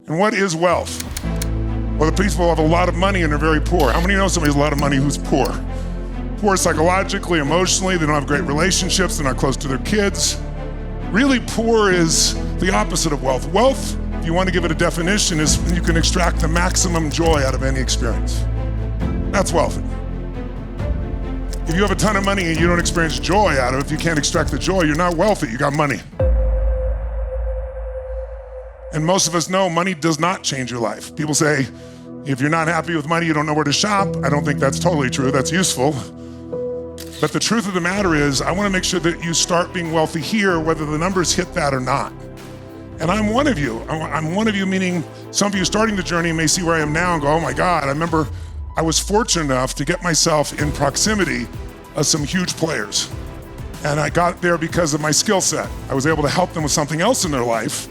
And what is wealth? Well, the people have a lot of money and are very poor. How many know somebody has a lot of money who's poor? Poor psychologically, emotionally, they don't have great relationships, they're not close to their kids. Really poor is the opposite of wealth. Wealth, if you want to give it a definition, is when you can extract the maximum joy out of any experience. That's wealthy. If you have a ton of money and you don't experience joy out of it, if you can't extract the joy, you're not wealthy, you got money. And most of us know money does not change your life. People say, if you're not happy with money, you don't know where to shop. I don't think that's totally true, that's useful. But the truth of the matter is, I want to make sure that you start being wealthy here, whether the numbers hit that or not. And I'm one of you. I'm one of you, meaning some of you starting the journey may see where I am now and go, oh my God, I remember I was fortunate enough to get myself in proximity of some huge players. And I got there because of my skill set. I was able to help them with something else in their life.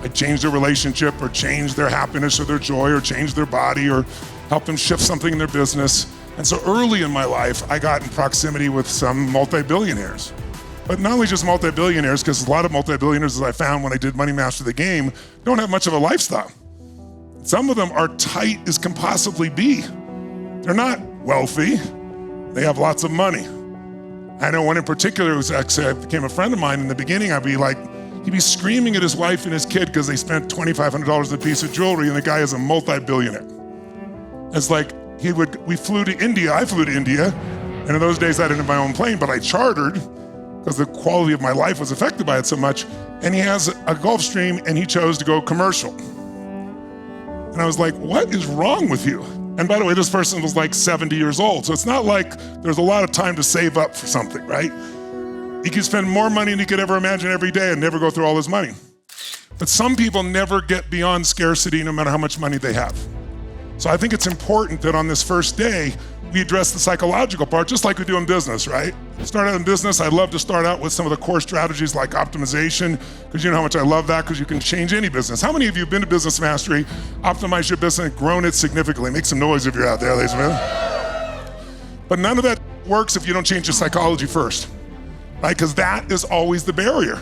I changed their relationship or changed their happiness or their joy or changed their body or help them shift something in their business. And so early in my life, I got in proximity with some multi-billionaires. But not only just multi-billionaires, because a lot of multi-billionaires, as I found when I did Money Master the Game, don't have much of a lifestyle. Some of them are tight as can possibly be. They're not wealthy, they have lots of money. I know one in particular who actually became a friend of mine. In the beginning, he'd be screaming at his wife and his kid because they spent $2,500 a piece of jewelry, and the guy is a multi-billionaire. It's like, we flew to India, I flew to India, and in those days I didn't have my own plane, but I chartered because the quality of my life was affected by it so much, and he has a Gulfstream and he chose to go commercial. And I was like, what is wrong with you? And by the way, this person was like 70 years old, so it's not like there's a lot of time to save up for something, right? He could spend more money than he could ever imagine every day and never go through all his money. But some people never get beyond scarcity no matter how much money they have. So I think it's important that on this first day, we address the psychological part, just like we do in business, right? Start out in business, I love to start out with some of the core strategies like optimization, because you know how much I love that, because you can change any business. How many of you have been to Business Mastery, optimized your business, and grown it significantly? Make some noise if you're out there, ladies and gentlemen. But none of that works if you don't change your psychology first, right? Because that is always the barrier.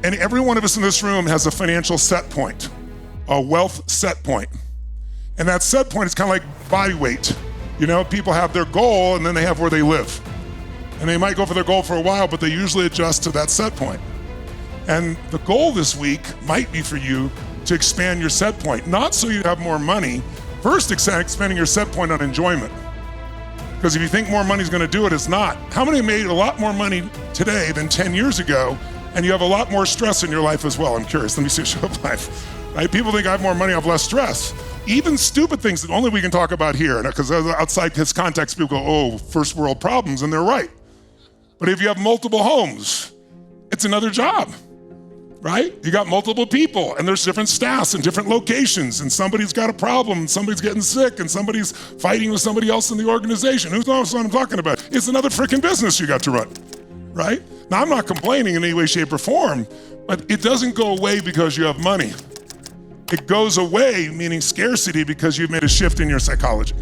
And every one of us in this room has a financial set point, a wealth set point. And that set point is kind of like body weight. You know, people have their goal and then they have where they live. And they might go for their goal for a while, but they usually adjust to that set point. And the goal this week might be for you to expand your set point, not so you have more money. First, expanding your set point on enjoyment. Because if you think more money is going to do it, it's not. How many made a lot more money today than 10 years ago, and you have a lot more stress in your life as well? I'm curious. Let me see a show of life. Right? People think I have more money, I have less stress. Even stupid things that only we can talk about here, because outside this context, people go, oh, first world problems, and they're right. But if you have multiple homes, it's another job, right? You got multiple people, and there's different staffs in different locations, and somebody's got a problem, and somebody's getting sick, and somebody's fighting with somebody else in the organization. Who knows what I'm talking about? It's another freaking business you got to run, right? Now, I'm not complaining in any way, shape, or form, but it doesn't go away because you have money. It goes away, meaning scarcity, because you've made a shift in your psychology.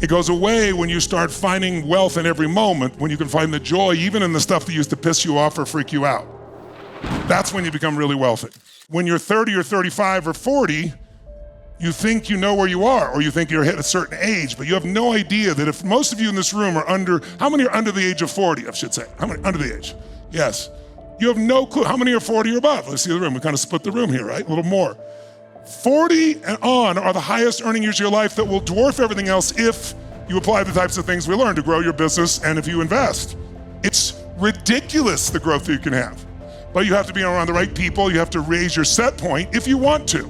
It goes away when you start finding wealth in every moment, when you can find the joy even in the stuff that used to piss you off or freak you out. That's when you become really wealthy. When you're 30 or 35 or 40, you think you know where you are, or you think you're at a certain age, but you have no idea that if most of you in this room are how many are under the age of 40, I should say? How many under the age? Yes. You have no clue. How many are 40 or above? Let's see the room. We kind of split the room here, right? A little more. 40 and on are the highest earning years of your life that will dwarf everything else if you apply the types of things we learned to grow your business and if you invest. It's ridiculous the growth that you can have. But you have to be around the right people. You have to raise your set point if you want to.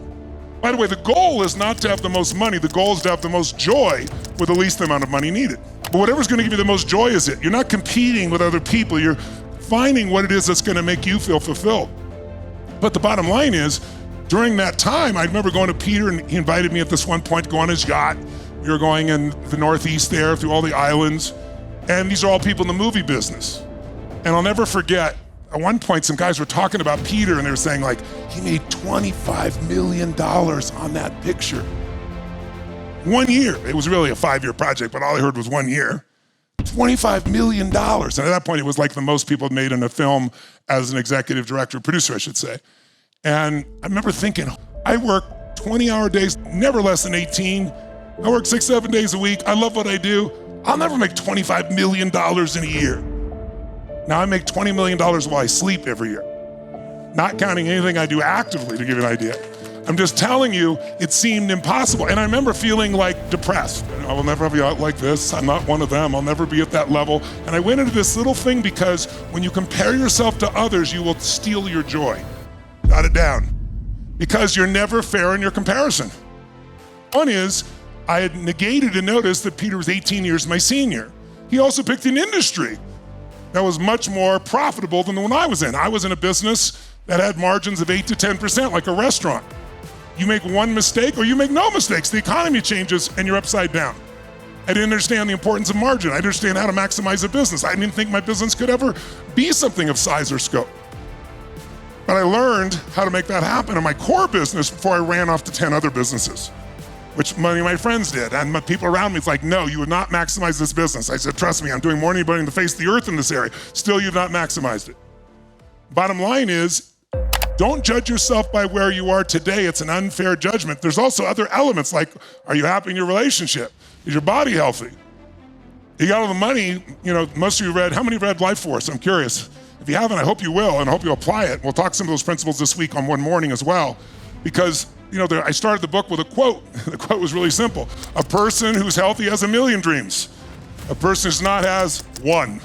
By the way, the goal is not to have the most money. The goal is to have the most joy with the least amount of money needed. But whatever's going to give you the most joy is it. You're not competing with other people. You're finding what it is that's going to make you feel fulfilled. But the bottom line is, during that time, I remember going to Peter, and he invited me at this one point to go on his yacht. We were going in the Northeast there through all the islands. And these are all people in the movie business. And I'll never forget, at one point, some guys were talking about Peter, and they were saying, like, he made $25 million on that picture. 1 year. It was really a 5-year project, but all I heard was 1 year. $25 million. And at that point, it was like the most people had made in a film as an executive director, producer, I should say. And I remember thinking, I work 20-hour days, never less than 18. I work 6-7 days a week. I love what I do. I'll never make $25 million in a year. Now I make $20 million while I sleep every year. Not counting anything I do actively, to give you an idea. I'm just telling you, it seemed impossible. And I remember feeling like depressed. I will never be out like this. I'm not one of them. I'll never be at that level. And I went into this little thing because when you compare yourself to others, you will steal your joy. Got it down. Because you're never fair in your comparison. One is, I had negated and noticed that Peter was 18 years my senior. He also picked an industry that was much more profitable than the one I was in. I was in a business that had margins of 8 to 10%, like a restaurant. You make one mistake or you make no mistakes. The economy changes and you're upside down. I didn't understand the importance of margin. I didn't understand how to maximize a business. I didn't think my business could ever be something of size or scope. But I learned how to make that happen in my core business before I ran off to 10 other businesses, which many of my friends did. And my people around me, it's like, no, you would not maximize this business. I said, trust me, I'm doing more than anybody on the face of the earth in this area. Still, you've not maximized it. Bottom line is, don't judge yourself by where you are today. It's an unfair judgment. There's also other elements like, are you happy in your relationship? Is your body healthy? You got all the money, most of you read, how many read Life Force? I'm curious. If you haven't, I hope you will, and I hope you'll apply it. We'll talk some of those principles this week on One Morning as well, because I started the book with a quote. The quote was really simple. A person who's healthy has a million dreams. A person who's not has one.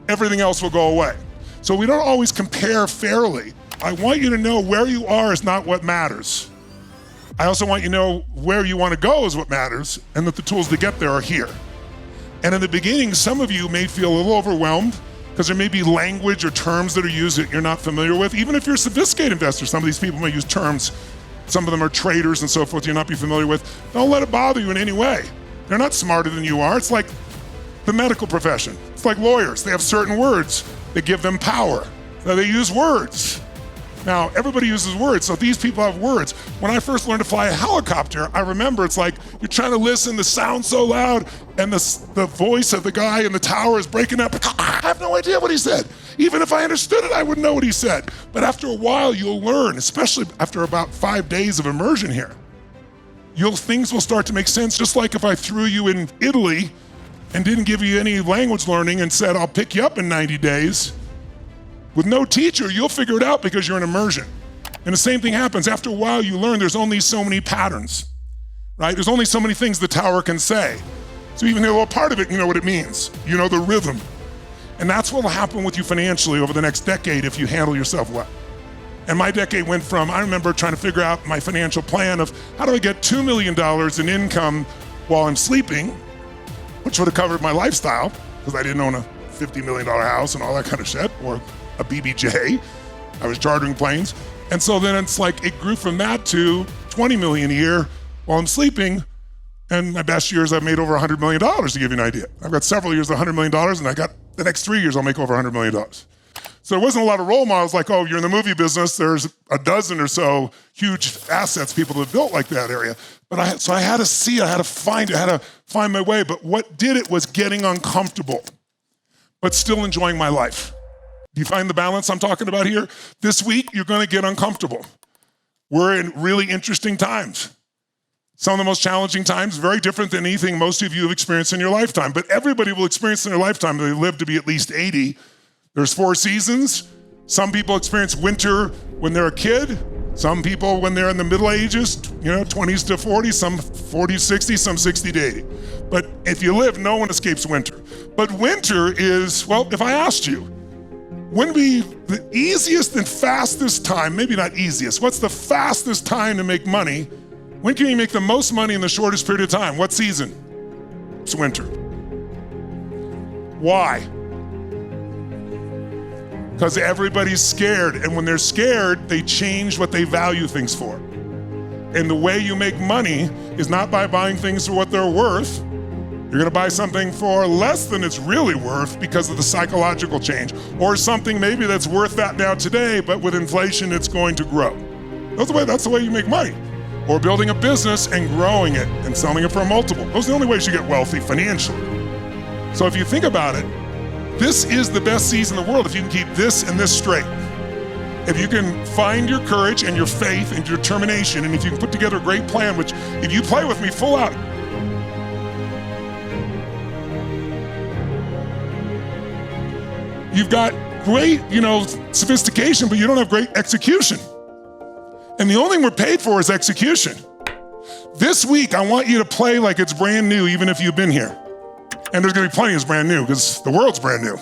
Everything else will go away. So we don't always compare fairly. I want you to know where you are is not what matters. I also want you to know where you want to go is what matters, and that the tools to get there are here. And in the beginning, some of you may feel a little overwhelmed because there may be language or terms that are used that you're not familiar with. Even if you're a sophisticated investor, some of these people may use terms. Some of them are traders and so forth you'll not be familiar with. Don't let it bother you in any way. They're not smarter than you are. It's like the medical profession. It's like lawyers. They have certain words that give them power. So they use words. Now, everybody uses words, so these people have words. When I first learned to fly a helicopter, I remember it's like you're trying to listen, the sound's so loud, and the voice of the guy in the tower is breaking up. I have no idea what he said. Even if I understood it, I wouldn't know what he said. But after a while, you'll learn, especially after about 5 days of immersion here. Things will start to make sense, just like if I threw you in Italy and didn't give you any language learning and said, I'll pick you up in 90 days. With no teacher, you'll figure it out because you're in immersion. And the same thing happens. After a while, you learn there's only so many patterns, right? There's only so many things the tower can say. So even a little part of it, you know what it means. You know the rhythm. And that's what will happen with you financially over the next decade if you handle yourself well. And my decade went from, I remember trying to figure out my financial plan of how do I get $2 million in income while I'm sleeping, which would have covered my lifestyle because I didn't own a $50 million house and all that kind of shit, or a BBJ. I was chartering planes. And so then it's like it grew from that to 20 million a year while I'm sleeping. And my best years I've made over $100 million, to give you an idea. I've got several years of $100 million, and I got the next 3 years I'll make over $100 million. So there wasn't a lot of role models like, oh, you're in the movie business, there's a dozen or so huge assets people that have built like that area. But I had to see it, I had to find my way. But what did it was getting uncomfortable, but still enjoying my life. Do you find the balance I'm talking about here? This week, you're gonna get uncomfortable. We're in really interesting times. Some of the most challenging times, very different than anything most of you have experienced in your lifetime, but everybody will experience in their lifetime. They live to be at least 80. There's 4 seasons. Some people experience winter when they're a kid. Some people when they're in the middle ages, 20s to 40, some 40, 60, some 60 to 80. But if you live, no one escapes winter. But winter is, well, if I asked you, when would be the easiest and fastest time, maybe not easiest, what's the fastest time to make money? When can you make the most money in the shortest period of time? What season? It's winter. Why? Because everybody's scared, and when they're scared, they change what they value things for. And the way you make money is not by buying things for what they're worth. You're gonna buy something for less than it's really worth because of the psychological change, or something maybe that's worth that now today, but with inflation, it's going to grow. That's the way you make money. Or building a business and growing it and selling it for a multiple. Those are the only ways you get wealthy financially. So if you think about it, this is the best season in the world if you can keep this and this straight. If you can find your courage and your faith and your determination, and if you can put together a great plan, which if you play with me full out, you've got great, sophistication, but you don't have great execution. And the only thing we're paid for is execution. This week, I want you to play like it's brand new, even if you've been here. And there's gonna be plenty that's brand new, because the world's brand new.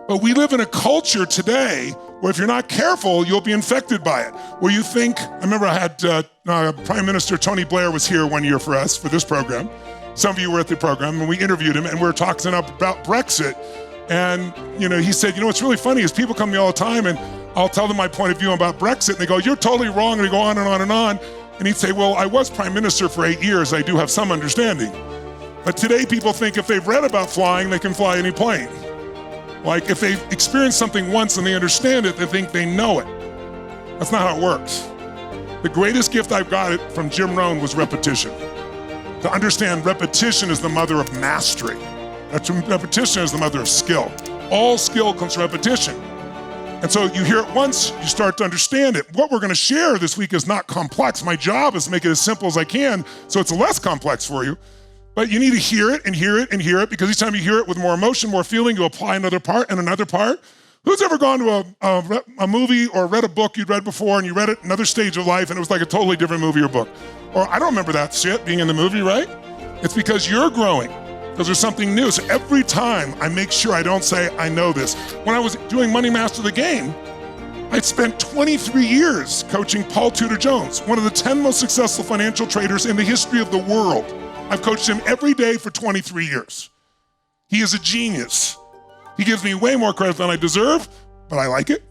But we live in a culture today where if you're not careful, you'll be infected by it. Where you think, I remember I had Prime Minister Tony Blair was here one year for us, for this program. Some of you were at the program, and we interviewed him, and we were talking about Brexit. And he said, what's really funny is people come to me all the time, and I'll tell them my point of view about Brexit, and they go, you're totally wrong, and they go on and on and on. And he'd say, well, I was Prime Minister for 8 years, I do have some understanding. But today people think if they've read about flying, they can fly any plane. Like if they've experienced something once and they understand it, they think they know it. That's not how it works. The greatest gift I've got from Jim Rohn was repetition. To understand repetition is the mother of mastery. Repetition is the mother of skill. All skill comes from repetition. And so you hear it once, you start to understand it. What we're gonna share this week is not complex. My job is to make it as simple as I can so it's less complex for you. But you need to hear it and hear it and hear it, because each time you hear it with more emotion, more feeling, you apply another part and another part. Who's ever gone to a movie or read a book you'd read before and you read it another stage of life and it was like a totally different movie or book? Or I don't remember that shit being in the movie, right? It's because you're growing, because there's something new. So every time I make sure I don't say, I know this. When I was doing Money Master the Game, I'd spent 23 years coaching Paul Tudor Jones, one of the 10 most successful financial traders in the history of the world. I've coached him every day for 23 years. He is a genius. He gives me way more credit than I deserve, but I like it.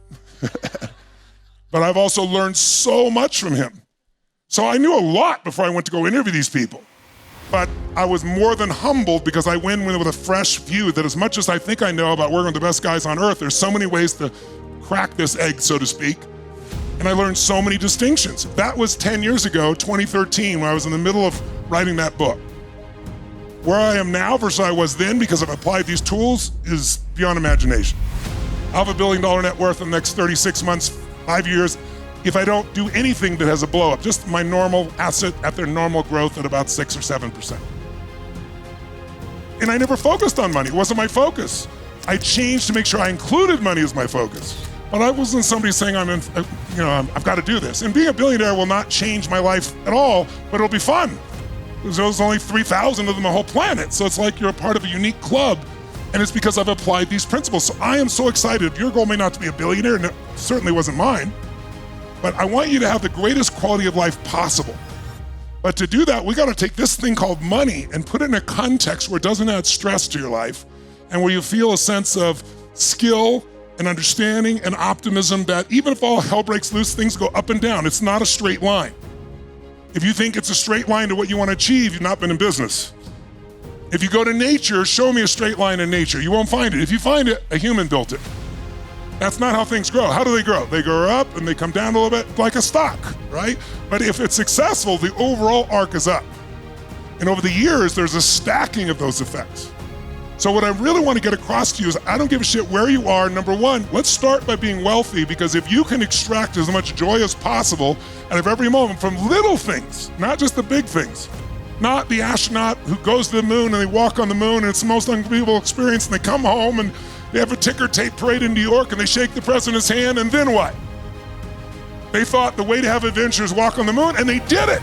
But I've also learned so much from him. So I knew a lot before I went to go interview these people. But I was more than humbled because I went in with a fresh view that as much as I think I know about working with the best guys on earth, there's so many ways to crack this egg, so to speak. And I learned so many distinctions. That was 10 years ago, 2013, when I was in the middle of writing that book. Where I am now versus I was then, because I've applied these tools, is beyond imagination. I'll have $1 billion net worth in the next 36 months, 5 years, if I don't do anything that has a blow up, just my normal asset at their normal growth at about 6 or 7%. And I never focused on money, it wasn't my focus. I changed to make sure I included money as my focus. But I wasn't somebody saying I've got to do this. And being a billionaire will not change my life at all, but it'll be fun. There's only 3,000 of them on the whole planet. So it's like you're a part of a unique club, and it's because I've applied these principles. So I am so excited. Your goal may not to be a billionaire, and it certainly wasn't mine, but I want you to have the greatest quality of life possible. But to do that, we got to take this thing called money and put it in a context where it doesn't add stress to your life, and where you feel a sense of skill and understanding and optimism that even if all hell breaks loose, things go up and down. It's not a straight line. If you think it's a straight line to what you want to achieve, you've not been in business. If you go to nature, show me a straight line in nature. You won't find it. If you find it, a human built it. That's not how things grow. How do they grow? They grow up and they come down a little bit like a stock, right? But if it's successful, the overall arc is up. And over the years, there's a stacking of those effects. So what I really want to get across to you is I don't give a shit where you are. Number one, let's start by being wealthy, because if you can extract as much joy as possible out of every moment from little things, not just the big things, not the astronaut who goes to the moon and they walk on the moon and it's the most unbelievable experience and they come home and they have a ticker tape parade in New York and they shake the president's hand and then what? They thought the way to have adventure is walk on the moon and they did it.